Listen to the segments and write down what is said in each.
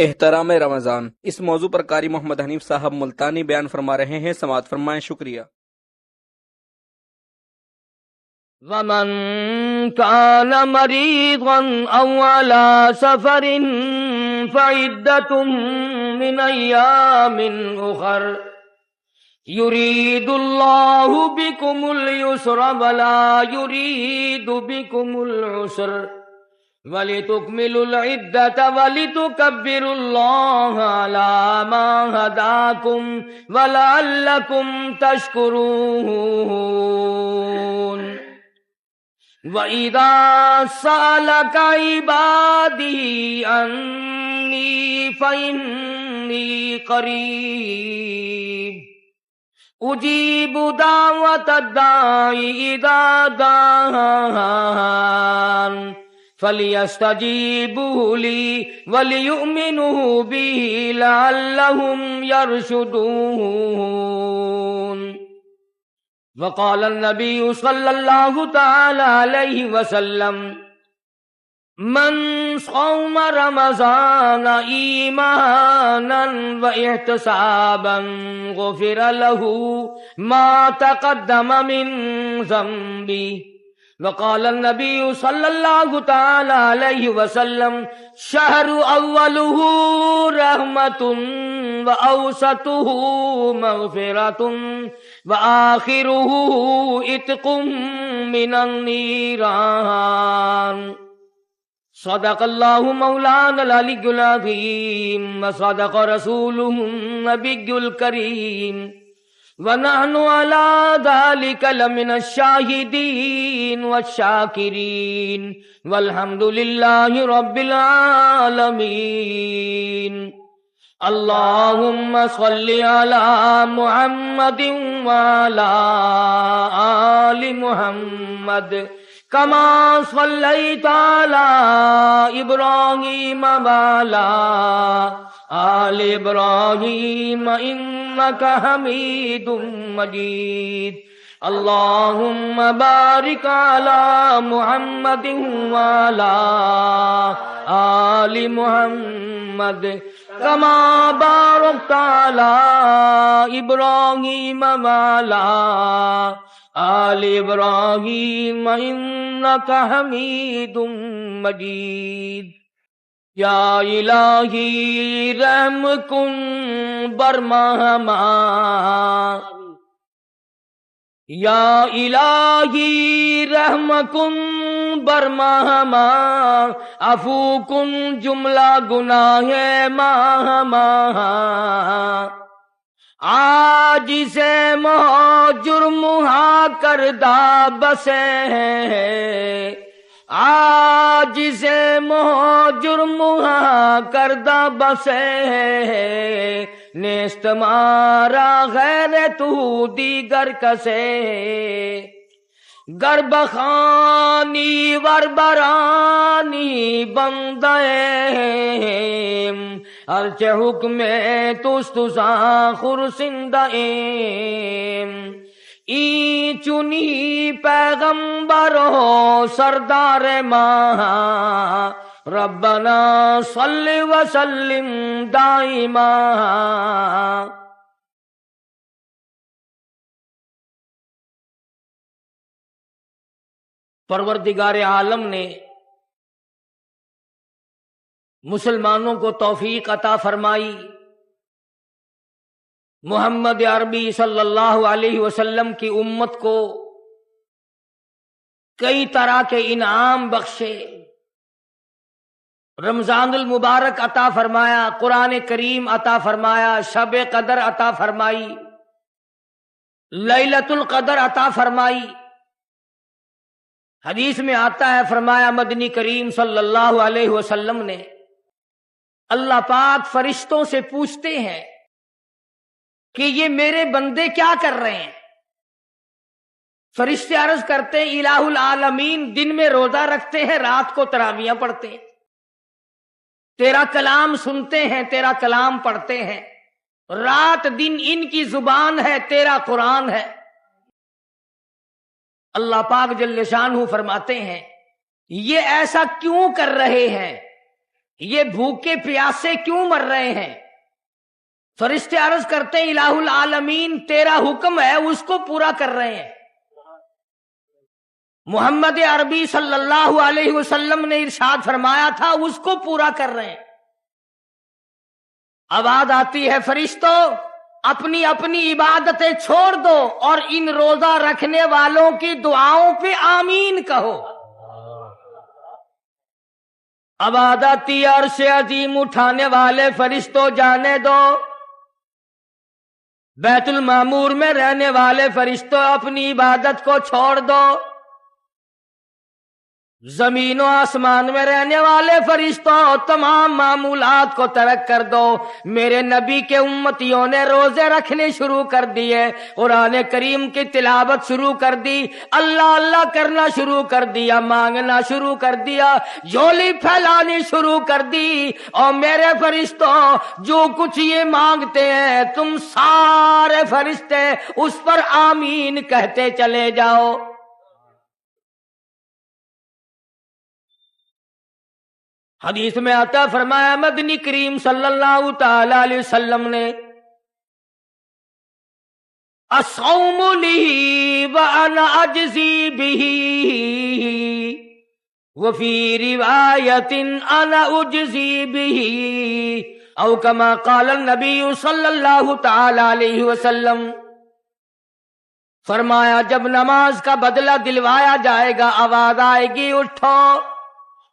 احترام رمضان، اس موضوع پر قاری محمد حنیف صاحب ملتانی بیان فرما رہے ہیں، سماعت فرمائیں۔ شکریہ۔ وَمَن كَانَ مَرِيضًا أَوْ عَلَى سَفَرٍ فَعِدَّةٌ مِّنْ أَيَّامٍ أُخَرَ يُرِيدُ اللَّهُ بِكُمُ الْيُسْرَ وَلَا يُرِيدُ بِكُمُ الْعُسْرَ وَلِتُكْمِلُوا الْعِدَّةَ وَلِتُكَبِّرُوا اللَّهَ عَلَىٰ مَا هَدَاكُمْ وَلَعَلَّكُمْ تَشْكُرُونَ وَإِذَا سَأَلَكَ عِبَادِي عَنِّي فَإِنِّي قَرِيبٌ أُجِيبُ دَعْوَةَ الدَّاعِ إِذَا دَعَانِ فَلْيَسْتَجِيبُوا لِي وَلْيُؤْمِنُوا بِي لَعَلَّهُمْ يَرْشُدُونَ وقال النبي صلى الله تعالى عليه وسلم من صام رمضان إيمانا واحتسابا غفر له ما تقدم من ذنبه وقال النبي صلى الله تعالى عليه وسلم شهر أوله رحمة وأوسطه مغفرة وآخره عتق من النيران صدق الله مولانا العلي العظيم وصدق رسوله النبي الكريم ونحن على ذلك لمن الشاهدين والشاكرين والحمد لله رب العالمين اللهم صل على محمد وعلى آل محمد كما صليت على إبراهيم وعلى آل إبراهيم إنك حميد مجيد اللهم بارك على محمد وعلى آل محمد كما باركت على إبراهيم وعلى آل إبراهيم إنك حميد مجيد یا الہی رحم کن برمہما یا الہی رحم کن برمہما عفو کن جملہ گناہ ماہما آج سے جرم ہا کردہ بسے آج سے جرم کردہ بسے نیست مارا غیر تو دیگر کسے گر بخانی ور برانی بندے ارچ حکم تستسا خرسندائیم ای چنی پیغمبر ہو سردار ماں ربنا صلی وسلم دائما پروردگار عالم نے مسلمانوں کو توفیق عطا فرمائی، محمد عربی صلی اللہ علیہ وسلم کی امت کو کئی طرح کے انعام بخشے، رمضان المبارک عطا فرمایا، قرآن کریم عطا فرمایا، شب قدر عطا فرمائی، لیلۃ القدر عطا فرمائی۔ حدیث میں آتا ہے، فرمایا مدنی کریم صلی اللہ علیہ وسلم نے، اللہ پاک فرشتوں سے پوچھتے ہیں کہ یہ میرے بندے کیا کر رہے ہیں؟ فرشتے عرض کرتے ہیں الہ العالمین دن میں روزہ رکھتے ہیں، رات کو تراویح پڑھتے ہیں، تیرا کلام سنتے ہیں، تیرا کلام پڑھتے ہیں، رات دن ان کی زبان ہے، تیرا قرآن ہے۔ اللہ پاک جل شانہ فرماتے ہیں یہ ایسا کیوں کر رہے ہیں؟ یہ भूखे प्यासे क्यों मर रहे हैं? फरिश्ते अर्ज करते हैं इलाहुल आलमीन तेरा हुक्म है उसको पूरा कर रहे हैं। मोहम्मद अरबी सल्लल्लाहु अलैहि वसल्लम ने इरशाद फरमाया था उसको पूरा कर रहे हैं। आवाज आती है फरिश्तों अपनी अपनी इबादतें छोड़ दो और इन रोजा रखने वालों की दुआओं पे आमीन कहो। आवाज आती है अर्श अजीम उठाने वाले फरिश्तों जाने दो। बैतुल मामूर में रहने वाले फरिश्तों अपनी इबादत को छोड़ दो। जमीन और आसमान में रहने वाले फरिश्तों तमाम मामूलात को तर्क कर दो। मेरे नबी के उम्मतियों ने रोजे रखने शुरू कर दिए, कुरान करीम की तिलावत शुरू कर दी, अल्लाह अल्लाह करना शुरू कर दिया, मांगना शुरू कर दिया, झोली फैलानी शुरू कर दी। और मेरे फरिश्तों जो कुछ ये मांगते हैं तुम सारे फरिश्ते उस पर आमीन कहते चले जाओ। हदीस में आता फरमाया मदनी करीम सल्लल्लाहु ताला अलैहि वसल्लम ने अस्सौमु लिही व अना अजज़ी बिही व फी रिवायतिन अना उजज़ी बिही औ कमा क़ाल नबी सल्लल्लाहु ताला अलैहि वसल्लम। फरमाया जब नमाज का बदला दिलवाया जाएगा आवाज आएगी उठो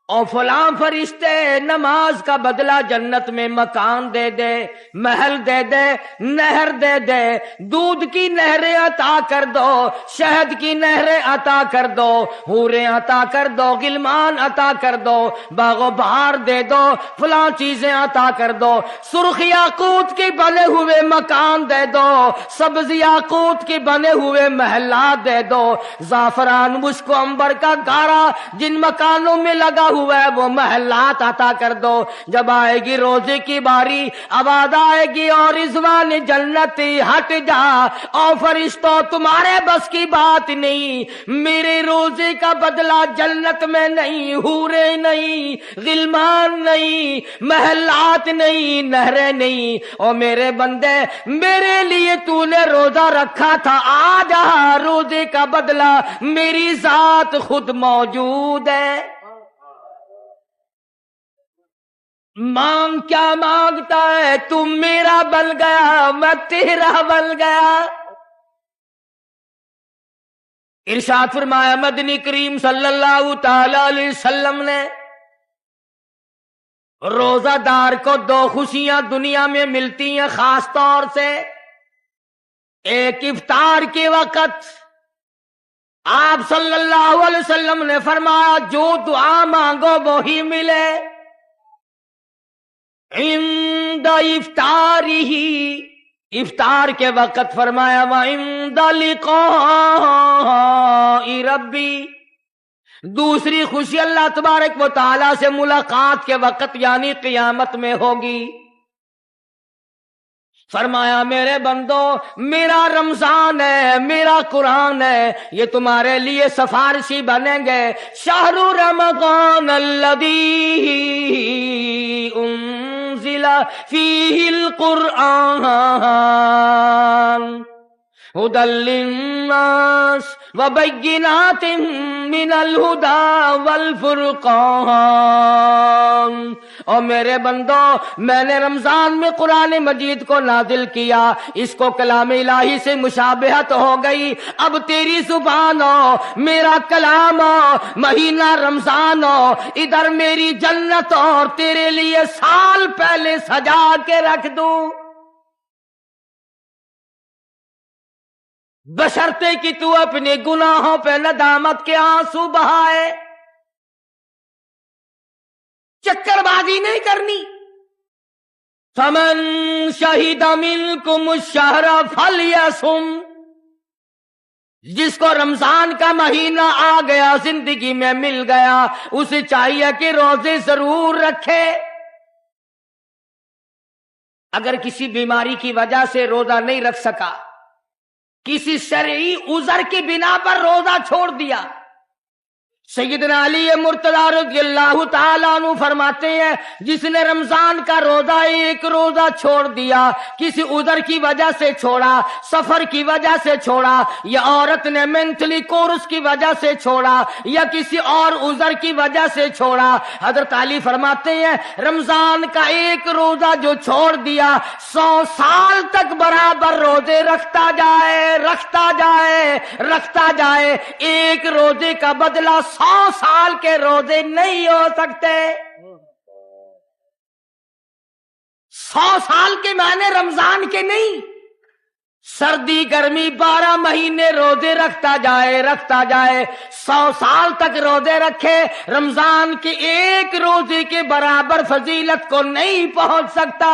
और फलां फरिश्ते नमाज का बदला जन्नत में मकान दे दे, महल दे दे, नहर दे दे, दूध की नहरें अता कर दो, शहद की नहरें अता कर दो, हूरें अता कर दो, गिलमान अता कर दो, बागो बहार दे दो, फलां चीजें अता कर दो, सुर्ख याकूत के बने हुए मकान दे दो, सब्ज याकूत के बने हुए महलात दे दो, जाफरान मुश्क अंबर का गारा जिन मकानों में लगा हुआ है वो महलात अता कर दो। जब आएगी रोजे की बारी आवाज आएगी और रिजवान जन्नती हट जा। और फरिश्तों तुम्हारे बस की बात नहीं, मेरे रोजे का बदला जन्नत में नहीं, हूरे नहीं, गिलमान नहीं, महलात नहीं, नहरें नहीं। और मेरे बंदे मेरे लिए तूने रोजा रखा था, आ जा रोजे का बदला मेरी जात खुद मौजूद है। मांग क्या मांगता है, तू मेरा बन गया मैं तेरा बन गया। इरशाद फरमाया मदनी करीम सल्लल्लाहु ताला अलैहि वसल्लम ने रोजादार को दो खुशियां दुनिया में मिलती हैं खास तौर से। एक इफ्तार के वक्त आप सल्लल्लाहु अलैहि वसल्लम ने फरमाया जो दुआ मांगो वो ही मिले। इंदा इफ्तारिही इफ्तार के वक्त फरमाया व इंदा लिक़ाई रब्बी। दूसरी खुशी अल्लाह तबारक व तआला से मुलाकात के वक्त यानी क़यामत में होगी। फरमाया मेरे बंदो मेरा रमजान है, मेरा कुरान है, ये तुम्हारे लिए सफारशी बनेंगे। शहरु रमज़ान अल्लज़ी उन्ज़िला फ़ीहिल क़ुरआन हुदल लिन्नास व बय्यिनातिन मिनल हुदा वल फुरक़ान। और मेरे बंदो मैंने रमजान में कुरान मजीद को नाजिल किया, इसको कलाम इलाही से मुशाबहत हो गई। अब तेरी जुबान हो, मेरा कलाम हो, महीना रमजान हो, इधर मेरी जन्नत और तेरे लिए साल पहले सजा के रख दूं, बशर्ते कि तू अपने गुनाहों पे नदामत के आंसू बहाए। चक्करबाजी नहीं करनी। फमन शहीदा मिनकुम शहरा फलयसुम। जिसको रमजान का महीना आ गया, जिंदगी में मिल गया, उसे चाहिए कि रोजे जरूर रखे। अगर किसी बीमारी की वजह से रोजा नहीं रख सका, किसी शरई उज़र की बिना पर रोजा छोड़ दिया, सैयदना अली मुर्तज़ा रज़ियल्लाहु ताला अन्हु फरमाते हैं, जिसने रमजान का रोजा एक रोजा छोड़ दिया, किसी उधर की वजह से छोड़ा, सफर की वजह से छोड़ा, या औरत ने मेंटली कोर्स की वजह से छोड़ा, या किसी और उधर की वजह से छोड़ा, हजरत अली फरमाते हैं रमजान का एक रोजा जो छोड़ दिया 100 साल तक बराबर रोजे रखता जाए, रखता जाए, रखता जाए, एक रोजे का बदला 100 साल के रोजे नहीं हो सकते। 100 साल के माने रमजान के नहीं, सर्दी गर्मी 12 महीने रोजे रखता जाए, रखता जाए, 100 साल तक रोजे रखे, रमजान के एक रोजे के बराबर फजीलत को नहीं पहुंच सकता।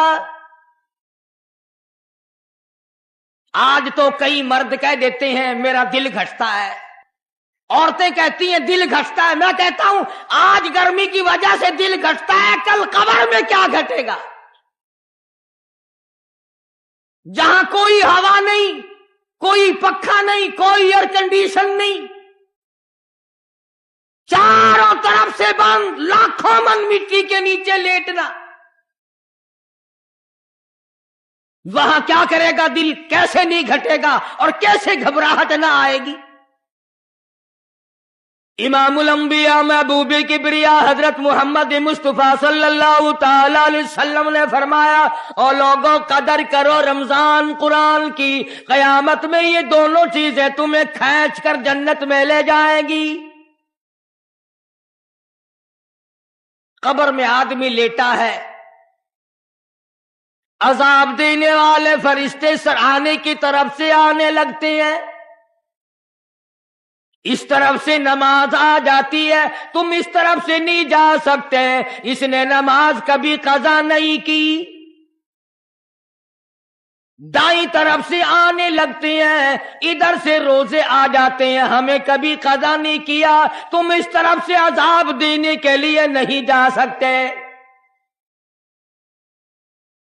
आज तो कई मर्द कह देते हैं मेरा दिल घटता है, औरतें कहती हैं दिल घटता है। मैं कहता हूं आज गर्मी की वजह से दिल घटता है, कल कब्र में क्या घटेगा, जहां कोई हवा नहीं, कोई पक्खा नहीं, कोई एयर कंडीशन नहीं, चारों तरफ से बंद, लाखों मन मिट्टी के नीचे लेटना, वहां क्या करेगा दिल, कैसे नहीं घटेगा और कैसे घबराहट ना आएगी। इमामुल अंबिया महबूब किबरिया हजरत मोहम्मद मुस्तफा सल्लल्लाहु ताला अलैहि वसल्लम ने फरमाया, और लोगों कदर करो रमजान कुरान की, कयामत में ये दोनों चीजें तुम्हें खींच कर जन्नत में ले जाएगी। कब्र में आदमी लेटा है, अजाब देने वाले फरिश्ते सराहने की तरफ से आने लगते हैं, इस तरफ से नमाज आ जाती है, तुम इस तरफ से नहीं जा सकते, इसने नमाज कभी कज़ा नहीं की। दाईं तरफ से आने लगते हैं, इधर से रोजे आ जाते हैं, हमें कभी कज़ा नहीं किया, तुम इस तरफ से अजाब देने के लिए नहीं जा सकते।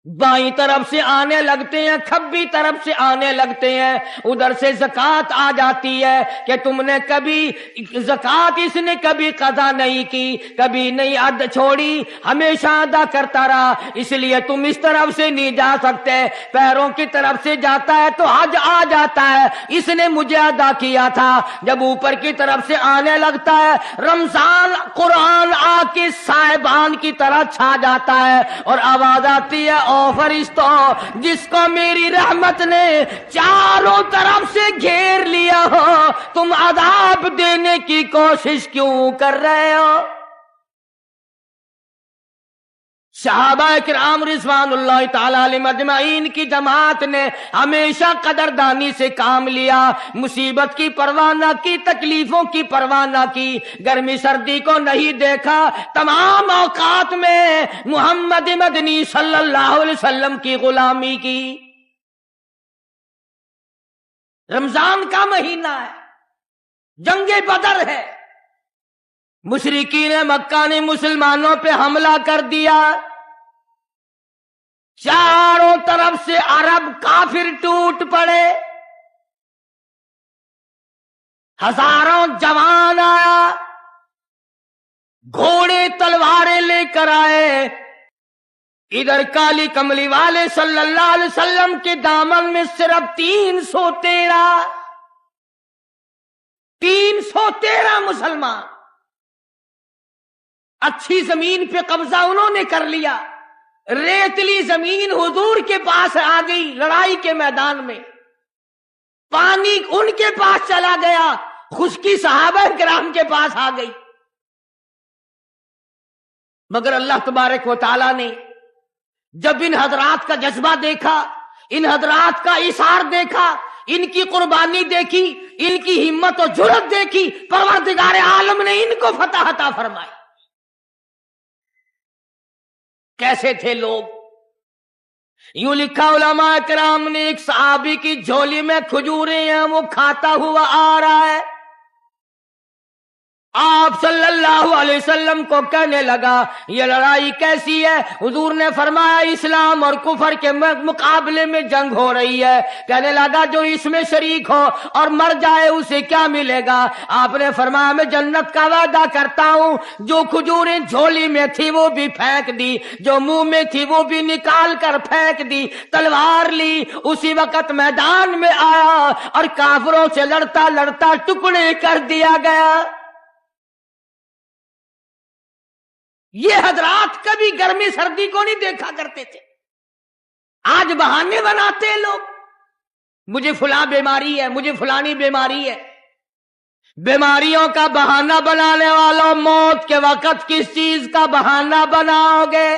बाईं तरफ से आने लगते हैं, खब्बी तरफ से आने लगते हैं, उधर से ज़कात आ जाती है कि तुमने कभी ज़कात इसने कभी कज़ा नहीं की, कभी नहीं अद छोड़ी, हमेशा अदा करता रहा, इसलिए तुम इस तरफ से नहीं जा सकते। पैरों की तरफ से जाता है तो हज आ जाता है, इसने मुझे अदा किया था। जब ऊपर की तरफ से आने लगता है, रमजान कुरान आके साहिबान की तरह छा जाता है और आवाज आती है, ओ फरिश्तों, जिसको मेरी रहमत ने चारों तरफ से घेर लिया हो, तुम अजाब देने की कोशिश क्यों कर रहे हो। सहाबा किराम रिज़वानुल्लाह ताला अलैहिम अजमाइन की जमात ने हमेशा कदरदानी से काम लिया, मुसीबत की परवाह न की, तकलीफों की परवाह न की, गर्मी सर्दी को नहीं देखा, तमाम औकात में मुहम्मद मदनी सल्लल्लाहु अलैहि वसल्लम की गुलामी की। रमजान का महीना है, जंगे बदर है, मुशरिकीन मक्का ने मुसलमानों पे हमला कर दिया, चारों तरफ से अरब काफिर टूट पड़े, हजारों जवान आया, घोड़े तलवारें लेकर आए, इधर काली कमली वाले सल्लल्लाहु अलैहि वसल्लम के दामन में सिर्फ 313 मुसलमान, अच्छी जमीन पे कब्जा उन्होंने कर लिया, रेतली जमीन हुजूर के पास आ गई, लड़ाई के मैदान में पानी उनके पास चला गया, खुशकी सहाबा किराम के पास आ गई। मगर अल्लाह तबारक व तआला ने जब इन हजरात का जज्बा देखा, इन हजरात का इशार देखा, इनकी कुर्बानी देखी, इनकी हिम्मत और जुर्रत देखी, परवरदिगार आलम ने इनको फतह अता फरमाई। कैसे थे लोग, यूं लिखा उलमा किराम ने, एक सहाबी की झोली में खजूरें हैं, वो खाता हुआ आ रहा है, آپ صلی اللہ علیہ وسلم کو کہنے لگا یہ لڑائی کیسی ہے؟ حضور نے فرمایا اسلام اور کفر کے مقابلے میں جنگ ہو رہی ہے۔ کہنے لگا جو اس میں شریک ہو اور مر جائے اسے کیا ملے گا؟ آپ نے فرمایا میں جنت کا وعدہ کرتا ہوں، جو کھجوریں جھولی میں تھی وہ بھی پھینک دی، جو منہ میں تھی وہ بھی نکال کر پھینک دی، تلوار لی، اسی وقت میدان میں آیا اور کافروں سے لڑتا لڑتا ٹکڑے کر دیا گیا۔ یہ حضرات کبھی گرمی سردی کو نہیں دیکھا کرتے تھے، آج بہانے بناتے ہیں لوگ، مجھے فلاں بیماری ہے، مجھے فلانی بیماری ہے۔ بیماریوں کا بہانہ بنانے والوں، موت کے وقت کس چیز کا بہانہ بناؤ گے؟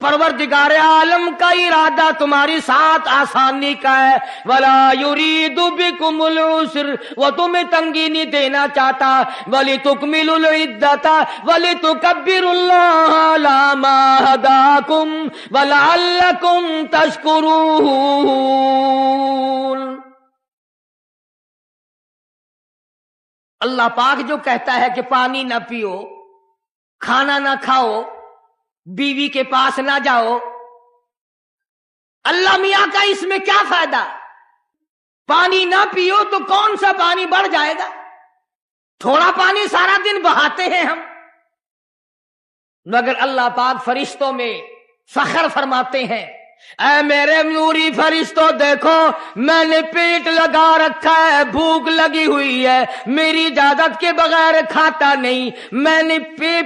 پروردگار عالم کا ارادہ تمہاری ساتھ آسانی کا ہے، ولا یرید بکم العسر، وہ تمہیں تنگی نہیں دینا چاہتا، ولتکملوا العدۃ ولتکبروا اللہ علی ما ہداکم ولعلکم تشکرون۔ اللہ پاک جو کہتا ہے کہ پانی نہ پیو، کھانا نہ کھاؤ، بیوی کے پاس نہ جاؤ، اللہ میاں کا اس میں کیا فائدہ؟ پانی نہ پیو تو کون سا پانی بڑھ جائے گا؟ تھوڑا پانی سارا دن بہاتے ہیں ہم، مگر اللہ پاک فرشتوں میں فخر فرماتے ہیں، اے میرے نوری فرشتوں دیکھو میں نے پیٹ لگا رکھا ہے، بھوک لگی ہوئی ہے، میری اجازت کے بغیر کھاتا نہیں، میں نے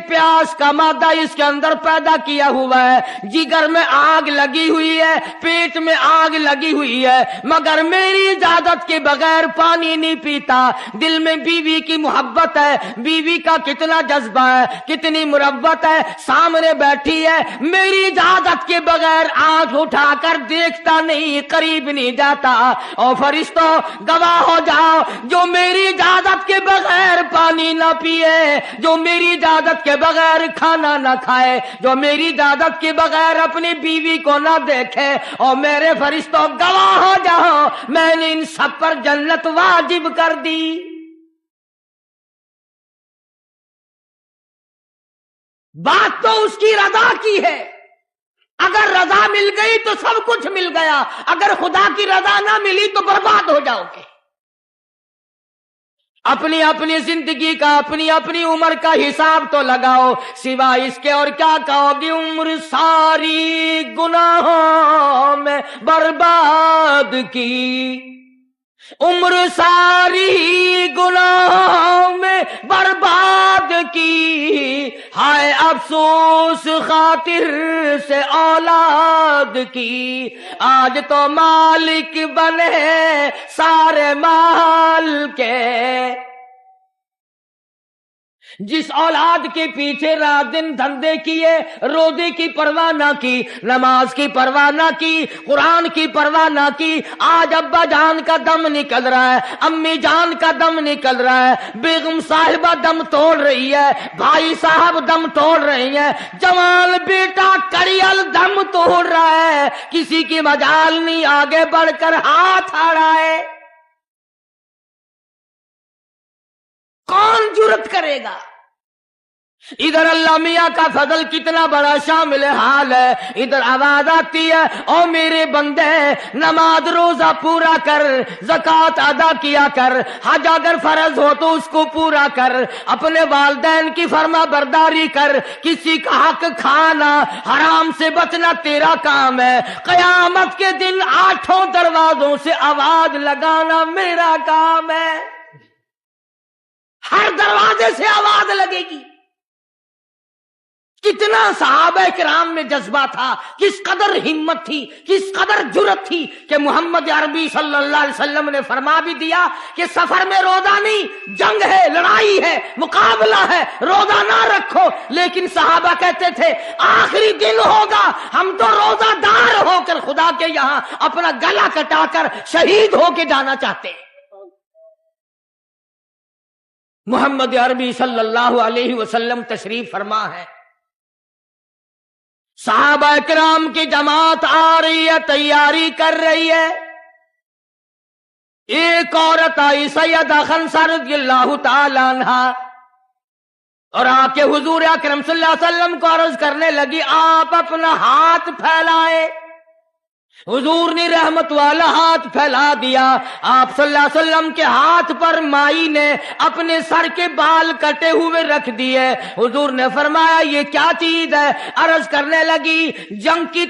پیاس کا مادہ اس کے اندر پیدا کیا ہوا ہے، جگر میں آگ لگی ہوئی ہے، پیٹ میں آگ لگی ہوئی ہے، مگر میری اجازت کے بغیر پانی نہیں پیتا۔ دل میں بیوی کی محبت ہے، بیوی کا کتنا جذبہ ہے، کتنی مربت ہے، سامنے بیٹھی ہے، میری اجازت کے بغیر آنکھ اٹھا کر دیکھتا نہیں، قریب نہیں جاتا۔ اور فرشتوں گواہ ہو جاؤ، جو میری اجازت کے بغیر پانی نہ پیے، جو میری اجازت کے بغیر کھانا نہ کھائے، جو میری اجازت کے بغیر اپنی بیوی کو نہ دیکھے، اور میرے فرشتوں گواہ ہو جاؤ میں نے ان سب پر جنت واجب کر دی۔ بات تو اس کی رضا کی ہے، اگر رضا مل گئی تو سب کچھ مل گیا، اگر خدا کی رضا نہ ملی تو برباد ہو جاؤ گے۔ اپنی اپنی زندگی کا، اپنی اپنی عمر کا حساب تو لگاؤ، سوائے اس کے اور کیا کہو گی؟ عمر ساری گناہوں میں برباد کی، عمر ساری گناہوں میں برباد کی، ہائے افسوس خاطر سے اولاد کی، آج تو مالک بنے سارے مال کے۔ جس اولاد کے پیچھے رات دن دھندے کیے، روزے کی پرواہ نہ کی، نماز کی پرواہ نہ کی، قرآن کی پرواہ نہ کی، آج ابا جان کا دم نکل رہا ہے، امی جان کا دم نکل رہا ہے، بیگم صاحبہ دم توڑ رہی ہے، بھائی صاحب دم توڑ رہی ہیں، جوان بیٹا کڑیل دم توڑ رہا ہے، کسی کی مجال نہیں آگے بڑھ کر ہاتھ آڑا ہے۔ کون جرت کرے گا؟ ادھر اللہ میاں کا فضل کتنا بڑا شامل حال ہے، ادھر آواز آتی ہے او میرے بندے نماز روزہ پورا کر، زکوٰۃ ادا کیا کر، حج اگر فرض ہو تو اس کو پورا کر، اپنے والدین کی فرما برداری کر، کسی کا حق کھانا، حرام سے بچنا تیرا کام ہے، قیامت کے دن 8 دروازوں سے آواز لگانا میرا کام ہے۔ ہر دروازے سے آواز لگے گی۔ کتنا صحابہ کرام میں جذبہ تھا، کس قدر ہمت تھی، کس قدر جرت تھی کہ محمد عربی صلی اللہ علیہ وسلم نے فرما بھی دیا کہ سفر میں روزہ نہیں، جنگ ہے، لڑائی ہے، مقابلہ ہے، روزہ نہ رکھو، لیکن صحابہ کہتے تھے آخری دن ہوگا ہم تو روزہ دار ہو کر خدا کے یہاں اپنا گلا کٹا کر شہید ہو کے جانا چاہتے ہیں۔ محمد عربی صلی اللہ علیہ وسلم تشریف فرما ہے، صحابہ کرام کی جماعت آ رہی ہے، تیاری کر رہی ہے، ایک عورت آئی سیدہ خنسہ رضی اللہ تعالی عنہا، اور آ کے حضور اکرم صلی اللہ علیہ وسلم کو عرض کرنے لگی آپ اپنا ہاتھ پھیلائے. حضور نے رحمت والا ہاتھ پھیلا دیا. آپ صلی اللہ علیہ وسلم کے ہاتھ پر مائی نے اپنے سر کے بال کٹے ہوئے رکھ دیے. حضور نے فرمایا یہ کیا چیز ہے؟ عرض کرنے لگی جنگ کی